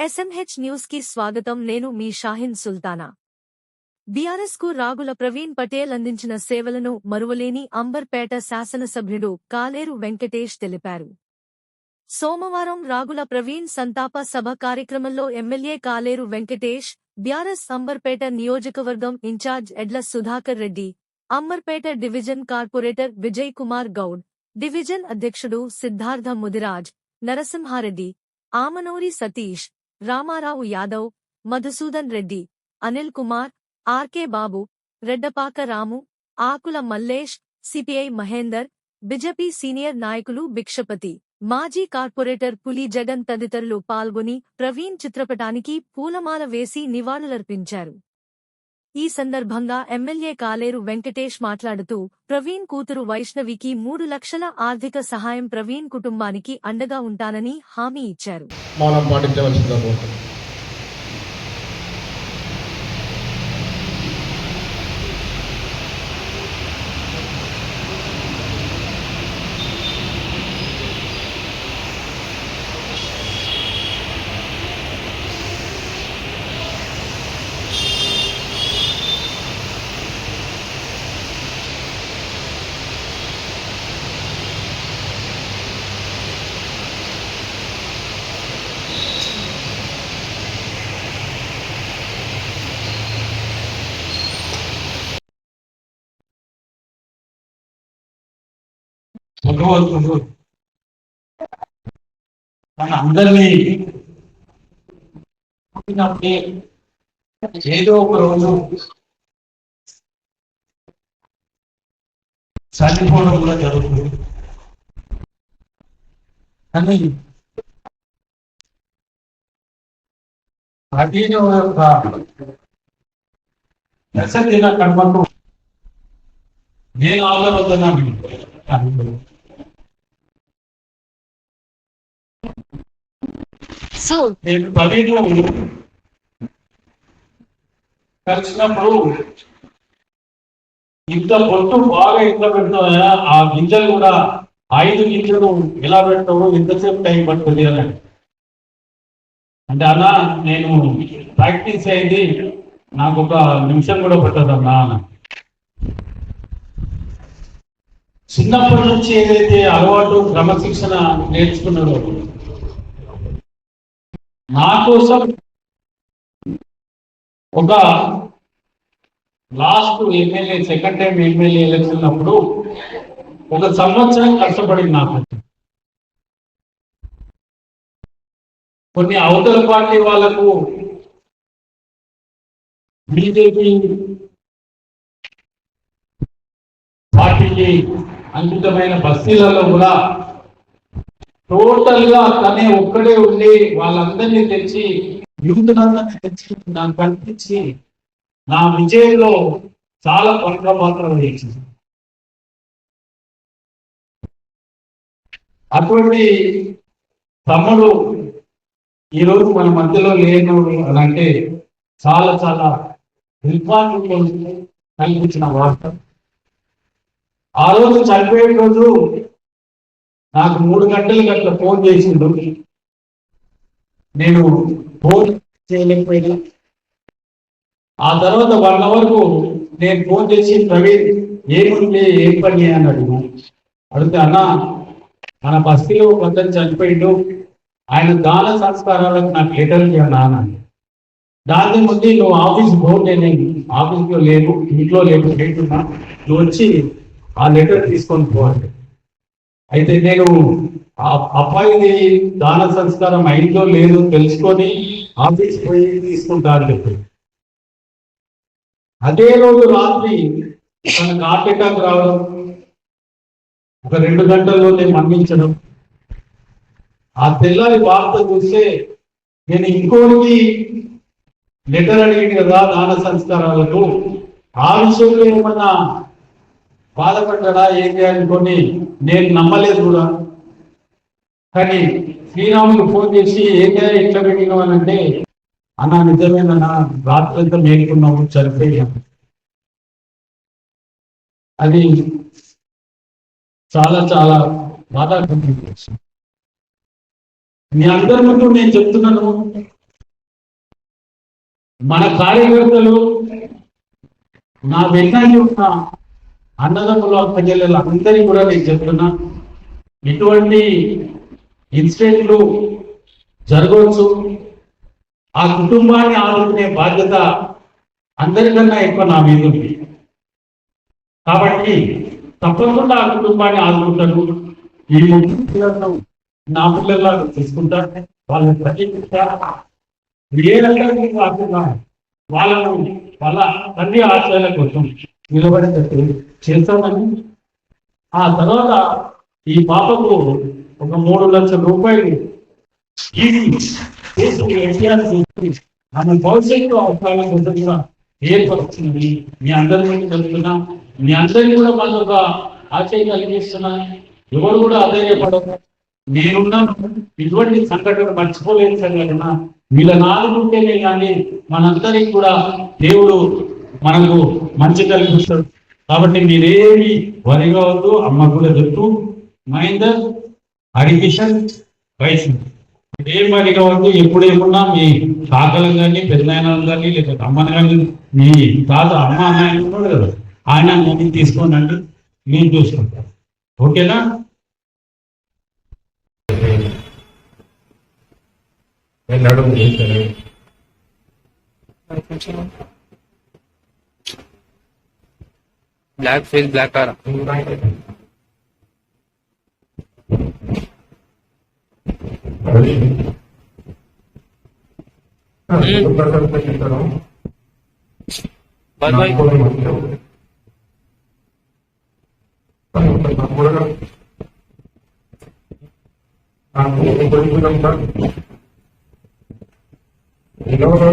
SMH news కి స్వాగతం. నేను మీ షాహిన్ సుల్తానా. బీఆర్ఎస్ కు రాగుల ప్రవీణ్ పటేల్ అందించిన సేవలను మరువలేని అంబర్పేట శాసనసభ్యుడు కాలేరు వెంకటేష్ తెలిపారు. సోమవారం రాగుల ప్రవీణ్ సంతాప సభ కార్యక్రమంలో ఎమ్మెల్యే కాలేరు వెంకటేష్, బీఆర్ఎస్ అంబర్పేట నియోజకవర్గం incharge Edla Sudhakar Reddy, Amberpet division corporator Vijay Kumar Goud, division అధ్యక్షుడు Siddhartha Mudiraj, Narasimha Reddy, Amanuri Satish, Ramarao Yadav, Madhusudan Reddy, Anil Kumar, RK Babu, Reddapaka Ramu, Akula Mallesh, CPI Mahender, BJP senior నాయకులు భిక్షపతి, మాజీ కార్పొరేటర్ పులి జగన్ తదితరులు పాల్గొని ప్రవీణ్ చిత్రపటానికి పూలమాల వేసి నివాళులర్పించారు. ఈ సందర్భంగా ఎమ్మెల్యే కాలేరు వెంకటేష్ మాట్లాడుతూ ప్రవీణ్ కూతురు వైష్ణవికి 3 లక్షల ఆర్థిక సహాయం ప్రవీణ్ కుటుంబానికి అండగా ఉంటానని హామీ ఇచ్చారు. అందరినీ ఏదో ఒక రోజు చనిపోవడం కూడా జరుగుతుంది. కానీ అదీను యొక్క దశదిన కర్మకు నేను ఆదరవుతున్నాను. నేను ప్రవీణ్ కలిసినప్పుడు ఇంత పొట్టు బాగా ఇంట్లో పెడతాయా, ఆ గింజలు కూడా 5 గింజలు ఎలా పెడతావు, ఎంతసేపు టైం పడుతుంది అని అంటే, అన్న నేను ప్రాక్టీస్ అయింది, నాకు 1 నిమిషం కూడా పట్టదన్నా అన్న. చిన్నప్పటి నుంచి ఏదైతే అలవాటు క్రమశిక్షణ నేర్చుకున్నాడో నా కోసం ఒక last MLA second time MLA election అప్పుడు 1 సంవత్సరం కష్టపడింది. నాకు కొన్ని అవతల పార్టీ వాళ్లకు బీజేపీ పార్టీకి అంకితమైన బస్తీలలో కూడా టోటల్ గా తనే ఒక్కడే ఉండి వాళ్ళందరినీ తెచ్చి యూతులందరినీ తెచ్చి నాకు కనిపించి నా విజయంలో చాలా ప్రముఖ పాత్ర వహించింది. అటువంటి తమ్ముడు ఈరోజు మన మధ్యలో లేను అని అంటే చాలా చాలా నిర్మాణంలో కల్పించిన వార్త. ఆ రోజు చనిపోయే రోజు నాకు 3 గంటలకు అట్లా ఫోన్ చేసిండు. నేను ఫోన్ చేయలేకపోయినా ఆ తర్వాత 1 అవర్కు నేను ఫోన్ చేసి ప్రవీణ్ ఏముంది, ఏం పని అని అడిగితే, అన్న మన బస్తీలో ఒక అతను చనిపోయిండు, ఆయన దాన సంస్కారాలకు నాకు లెటర్ చేయన్నా అన్నాను. దాని ముందు నువ్వు ఆఫీస్ ఫోన్, నేను ఆఫీస్లో లేను, ఇంట్లో లేను, లేకున్నా, నువ్వు వచ్చి ఆ లెటర్ తీసుకొని పోవాలి. అయితే నేను అబ్బాయిది దాన సంస్కారం అయిందో లేదో తెలుసుకొని ఆఫీస్ పోయి తీసుకుంటా అని చెప్పి, అదే రోజు రాత్రి తనకు హార్ట్ అటాక్ రావడం, ఒక 2 గంటల్లోనే మరణించడం. ఆ తెల్లారి వార్త చూస్తే నేను ఇంకోటికి లెటర్ అడిగింది కదా దాన సంస్కారాలకు, ఆ విషయంలో ఏమన్నా బాధపడ్డా ఏంటి అనుకొని నేను నమ్మలేదు కూడా. కానీ శ్రీరాములు ఫోన్ చేసి ఏంటి ఇట్లా పెట్టినావు అని అంటే, అన్న నిజమేనన్నా, రాత్రి అంతా మేలుకున్నాము, చనిపోయాం. అది చాలా చాలా బాధాకరమైన విషయం. మీ అందరి ముందు నేను చెప్తున్నాను, మన కార్యకర్తలు నా వెంటనే ఉన్న అన్నదమ్ముల ప్రజలు అందరికీ కూడా నేను చెప్తున్నా, ఇటువంటి ఇన్సిడెంట్లు జరగవచ్చు. ఆ కుటుంబాన్ని ఆదుకునే బాధ్యత అందరికన్నా ఎక్కువ నా మీద ఉంది. కాబట్టి తప్పకుండా ఆ కుటుంబాన్ని ఆదుకుంటాను. ఈ పిల్లలను నా పిల్లలను తీసుకుంటాను, వాళ్ళని ప్రతిష్ఠిస్తా. ఏ రకంగా కాకుండా వాళ్ళను వాళ్ళ తల్లి ఆశయాల కోసం నిలబడేటట్టు చేస్తామని. ఆ తర్వాత ఈ పాపకు ఒక 3 లక్షల రూపాయలు ఆమె భవిష్యత్తు అవసరాల కోసం కూడా ఏర్పడుతుంది. మీ అందరికీ చెప్తున్నా, మీ అందరికీ కూడా మనకు ఒక ఆశయం కలిగిస్తున్నా. ఎవరు కూడా అధైర్యపడదు, నేనున్నాను. ఇటువంటి సంఘటన మర్చిపోలేని సంఘటన వీళ్ళ నాలుగుంటేనే కానీ మనందరికి కూడా దేవుడు మనకు మంచి కలిగిస్తాడు. కాబట్టి మీరేమి వరి కావద్దు. అమ్మ కూడా చెప్తూ మహేందర్, హరికిషన్, వయసు ఏం వరి కావద్దు. ఎప్పుడేమున్నా మీ తాతలను కానీ పెద్దనాయనలు కానీ లేకపోతే అమ్మని కానీ మీ తాత అమ్మ అన్నయ్య ఉన్నాడు కదా, ఆయన నేను తీసుకోనండి, నేను చూసుకుంటాను. ఓకేనా? ब्लैक फेस ब्लैक कार बाय నాతో విధంగా ఉంటుంది. ఎవరు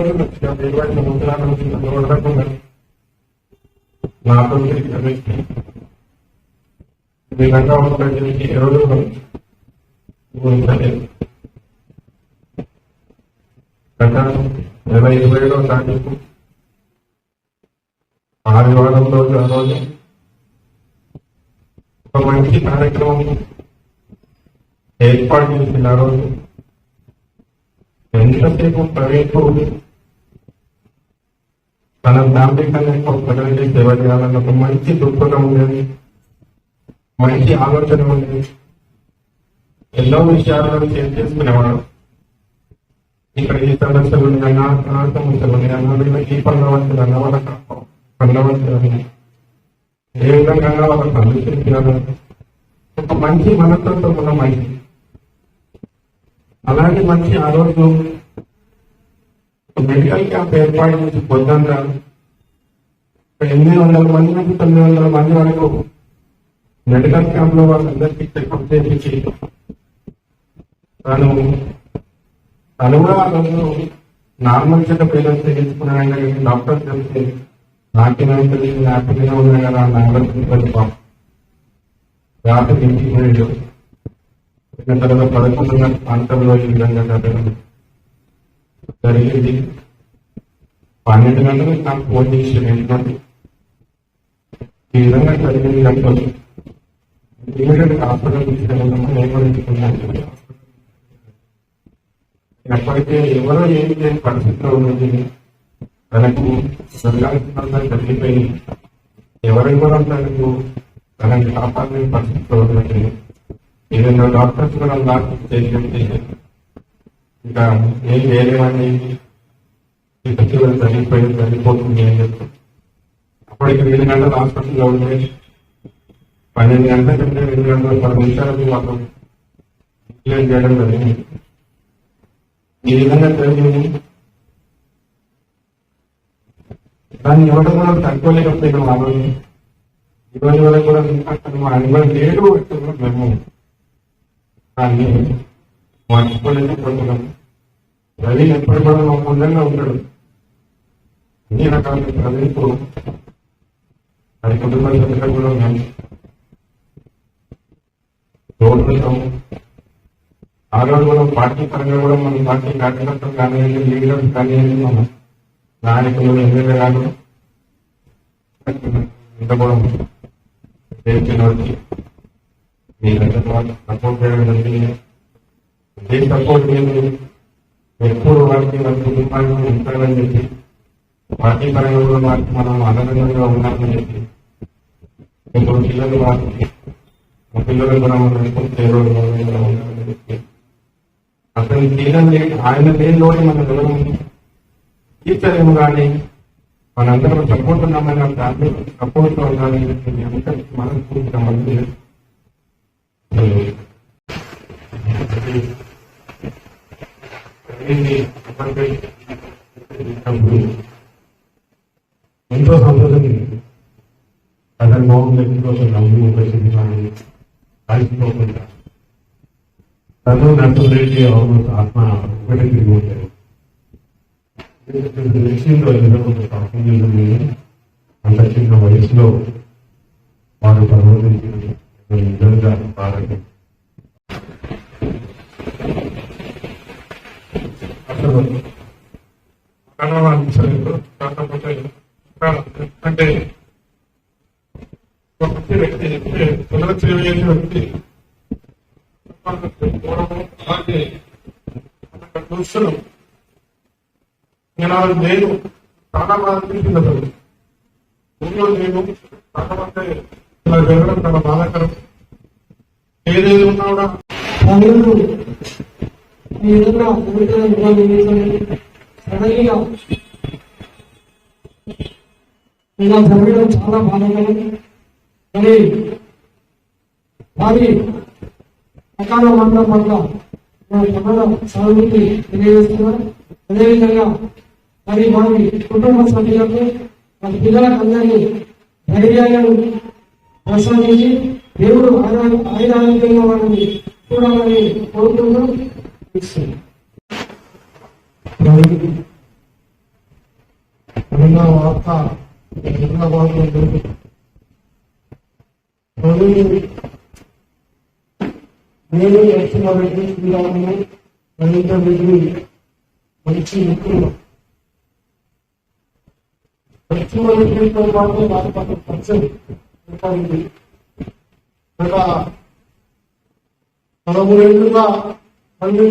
గత 2020లో తారీఖు ఆదివారం రోజు ఆ రోజు ఒక మంచి కార్యక్రమం ఏర్పాటు చేసిన ఆ రోజు ఎంతసేపు ప్రవేశ మన ఫ్యామిలీ కన్నా ఎక్కువ ప్రజలకి సేవ చేయాలన్న ఒక మంచి దృక్పథం ఉండేది, మంచి ఆలోచన ఉండేది. ఎన్నో విషయాలను షేర్ చేసుకునేవాడు. ఇక్కడ ఈ సమస్యలు ఉన్నాయన్నా, ఆ సమస్యలు ఉన్నాయన్నా, వీళ్ళకి ఈ పనులు వచ్చిందన్నా, వాళ్ళకి పనులు వచ్చిందన్నా, ఏ విధంగా వాళ్ళకి సంరక్షించాలని ఒక మంచి మనస్తత్వం ఉన్న మంచి. అలాంటి మంచి ఆ రోజు మెడికల్ క్యాంప్ ఏర్పాటు చేసి పొద్దున్న 800 మంది నుంచి 900 మంది వరకు మెడికల్ క్యాంప్ లో వాళ్ళందరికీ చెకప్ చేయించి తను కూడా ఆ రోజు నార్మల్ చెకప్ ఏదైతే చేయించుకున్నాడు. డాక్టర్ చెప్తే నాకేమైతే హ్యాపీగా ఉన్నాయి కదా రాత్రి ఇంటికి పోయాడు. తర్వాత 11 ప్రాంతంలో ఈ విధంగా జరిగింది. 12 గంటలకు నాకు ఫోన్ చేసి ఏంటంటే ఈ విధంగా జరిగింది అంటే ఇమీడియట్ హాస్పిటల్ తీసుకెళ్ళాము. ఏమనుకున్నాను ఎప్పటికే ఎవరో ఏం లేని పరిస్థితిలో ఉన్నది. తనకు జరగాల్సిన జరిగిపోయి ఎవరెవరో తనకు తనని కాపాడలేని పరిస్థితిలో ఉన్నది. ఏదైనా డాక్టర్స్ కూడా నాకు చేసి ఇంకా ఏం వేరేవాడిని చనిపోతుంది అని చెప్తాను. అప్పటికి 2 గంటలు హాస్పిటల్లో ఉంటే 12 గంటల కంటే 2 గంటల 10 నిమిషాలకు మాత్రం క్లియర్ చేయడం జరిగింది. ఈ విధంగా జరిగింది. దాన్ని ఇవ్వడం కూడా తట్టుకోలేకపోయినాం. ఆ రోజు ఇవాళ వరకు కూడా ఇవాళ లేడు మేము దాన్ని మర్చిపోలేకపోతున్నాం. రవి ఎప్పుడు కూడా మా ముందంగా ఉంటాడు. అన్ని రకాల ప్రజలకు అది కుటుంబ సభ్యులు కూడా మేము తోడుతాం. ఆ రోజు కూడా పార్టీ పరంగా కూడా మన పార్టీ కార్యకర్తలు కానివ్వండి, లీడర్స్ కానివ్వండి, మన నాయకులు ఎమ్మెల్యే కాదు ఇంత కూడా చేసిన వచ్చి మీరంతా సపోర్ట్ చేయడం జరిగింది. ఏ సపోర్ట్ లేదు, ఎప్పుడు వారికి వాళ్ళ కుటుంబాన్ని ఉంటారని చెప్పి పార్టీ పరంగా కూడా వారికి మనం ఆనందంగా ఉన్నామని చెప్పి ఇప్పుడు పిల్లలు వారికి మా పిల్లలు కూడా మనం పేదోడు ఉన్నామని చెప్పి అతను తీరండి ఆయన లేని లోటు మనం ఎవరు తీర్చలేము కానీ మనందరం సపోర్ట్ ఉన్నామని ఫ్యామిలీ సపోర్ట్ ఉండాలని మనం చూస్తామని ఎంతో సంతోషం అతని మౌన్ వ్యక్తిగత నవ్వు ప్రసిద్ధి కానీ కలిసిపోకుండా తను నన్ను రెడ్డి అవును ఆత్మ ఒకటి తిరిగి ఉంటాయి విషయంలో అంత చిన్న వయసులో వారు ప్రబోధించింది నిజంగా బాగా అసలు కనవాదించలేదు కాకపోతే అంటే ఒక మంచి వ్యక్తి పిల్లలకు సేవ చేసే వ్యక్తి అలాగే దృష్టిలో నేను నేను చాలా బాగా అనిపించింది అసలు ఊళ్ళో నేను కాకపోతే ఇలా జరగడం చాలా బాధాకరం ఏదేది ఉన్నా కూడా ఇలా జరగడం చాలా బాధాకరం. మరి వారి అకాల మరణం పట్ల ప్రమాద సానుభూతి తెలియజేస్తున్నారు. అదేవిధంగా మరి వారి కుటుంబ సభ్యులకు వారి పిల్లలకు అందరినీ ధైర్యాలను ప్రసాదించి దేవుడు ఆయుధారోగ్యంగా వారిని చూడాలని కోరుతున్నాం. వార్త నేను లక్ష్మారెడ్డి శ్రీరాములు రవీంద్ర రెడ్డి మంచి మిత్రులు. లక్ష్మారెడ్డితో పాటు వారి పట్ల పరిచయం ఉంటుంది. గత 13 ఏళ్లుగా మళ్ళీ